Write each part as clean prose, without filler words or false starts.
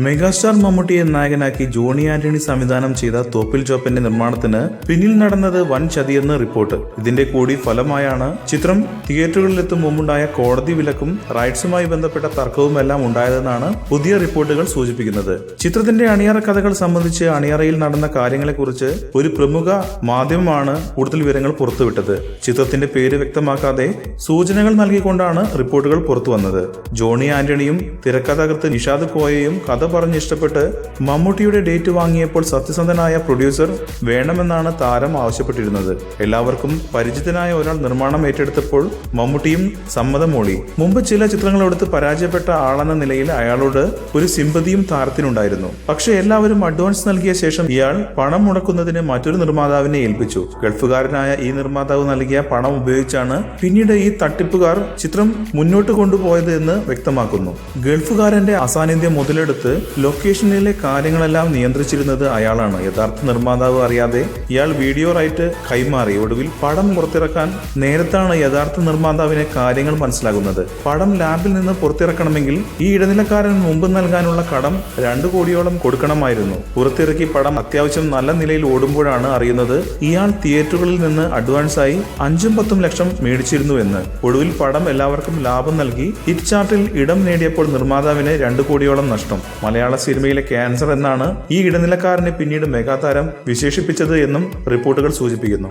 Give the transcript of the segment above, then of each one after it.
Megastar മമ്മൂട്ടിയെ നായകനാക്കി ജോണി ആന്റണി സംവിധാനം ചെയ്ത തോപ്പിൽ ജോപ്പന്റെ നിർമ്മാണത്തിന് പിന്നിൽ നടന്നത് വൻ ചതിയെന്ന് റിപ്പോർട്ട്. ഇതിന്റെ കൂടി ഫലമായാണ് ചിത്രം തിയേറ്ററുകളിലെത്തും മുമ്പുണ്ടായ കോടതി വിലക്കും റൈറ്റ്സുമായി ബന്ധപ്പെട്ട തർക്കവുമെല്ലാം ഉണ്ടായതെന്നാണ് പുതിയ റിപ്പോർട്ടുകൾ സൂചിപ്പിക്കുന്നത്. ചിത്രത്തിന്റെ അണിയറ കഥകൾ സംബന്ധിച്ച് അണിയറയിൽ നടന്ന കാര്യങ്ങളെക്കുറിച്ച് ഒരു പ്രമുഖ മാധ്യമമാണ് കൂടുതൽ വിവരങ്ങൾ പുറത്തുവിട്ടത്. ചിത്രത്തിന്റെ പേര് വ്യക്തമാക്കാതെ സൂചനകൾ നൽകിക്കൊണ്ടാണ് റിപ്പോർട്ടുകൾ പുറത്തുവന്നത്. ജോണി ആന്റണിയും തിരക്കഥാകൃത്ത് നിഷാദ് കോയയും കഥ പറഞ്ഞ് ഇഷ്ടപ്പെട്ട് മമ്മൂട്ടിയുടെ ഡേറ്റ് വാങ്ങിയപ്പോൾ സത്യസന്ധനായ പ്രൊഡ്യൂസർ വേണമെന്നാണ് താരം ആവശ്യപ്പെട്ടിരുന്നത്. എല്ലാവർക്കും പരിചിതനായ ഒരാൾ നിർമ്മാണം ഏറ്റെടുത്തപ്പോൾ മമ്മൂട്ടിയും സമ്മതം മൂളി. മുമ്പ് ചില ചിത്രങ്ങളെടുത്ത് പരാജയപ്പെട്ട ആളെന്ന നിലയിൽ അയാളോട് ഒരു സിമ്പതിയും താരത്തിനുണ്ടായിരുന്നു. പക്ഷെ എല്ലാവരും അഡ്വാൻസ് നൽകിയ ശേഷം ഇയാൾ പണം മുടക്കുന്നതിന് മറ്റൊരു നിർമ്മാതാവിനെ ഏൽപ്പിച്ചു. ഗൾഫുകാരനായ ഈ നിർമ്മാതാവ് നൽകിയ പണം ഉപയോഗിച്ചാണ് പിന്നീട് ഈ തട്ടിപ്പുകാർ ചിത്രം മുന്നോട്ട് കൊണ്ടുപോയത് എന്ന് വ്യക്തമാക്കുന്നു. ഗൾഫുകാരന്റെ അസാന്നിധ്യം മുതലെടുത്ത് ലൊക്കേഷനിലെ കാര്യങ്ങളെല്ലാം നിയന്ത്രിച്ചിരുന്നത് അയാളാണ്. യഥാർത്ഥ നിർമ്മാതാവ് അറിയാതെ ഇയാൾ വീഡിയോ റൈറ്റ് കൈമാറി. ഒടുവിൽ പടം പുറത്തിറക്കാൻ നേരത്താണ് യഥാർത്ഥ നിർമ്മാതാവിനെ കാര്യങ്ങൾ മനസ്സിലാകുന്നത്. പടം ലാബിൽ നിന്ന് പുറത്തിറക്കണമെങ്കിൽ ഈ ഇടനിലക്കാരൻ മുമ്പ് നൽകാനുള്ള കടം 2 കോടിയോളം കൊടുക്കണമായിരുന്നു. പുറത്തിറക്കി പടം അത്യാവശ്യം നല്ല നിലയിൽ ഓടുമ്പോഴാണ് അറിയുന്നത് ഇയാൾ തിയേറ്ററുകളിൽ നിന്ന് അഡ്വാൻസായി 5-10 ലക്ഷം മേടിച്ചിരുന്നുവെന്ന്. ഒടുവിൽ പടം എല്ലാവർക്കും ലാഭം നൽകി ഹിറ്റ് ചാർട്ടിൽ ഇടം നേടിയപ്പോൾ നിർമ്മാതാവിന് 2 കോടിയോളം നഷ്ടം. മലയാള സിനിമയിലെ ക്യാൻസർ എന്നാണ് ഈ ഇടനിലക്കാരനെ പിന്നീട് മെഗാതാരം വിശേഷിപ്പിച്ചത് എന്നും റിപ്പോർട്ടുകൾ സൂചിപ്പിക്കുന്നു.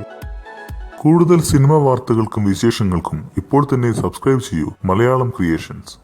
കൂടുതൽ സിനിമാ വാർത്തകൾക്കും വിശേഷങ്ങൾക്കും ഇപ്പോൾ തന്നെ സബ്സ്ക്രൈബ് ചെയ്യൂ മലയാളം ക്രിയേഷൻസ്.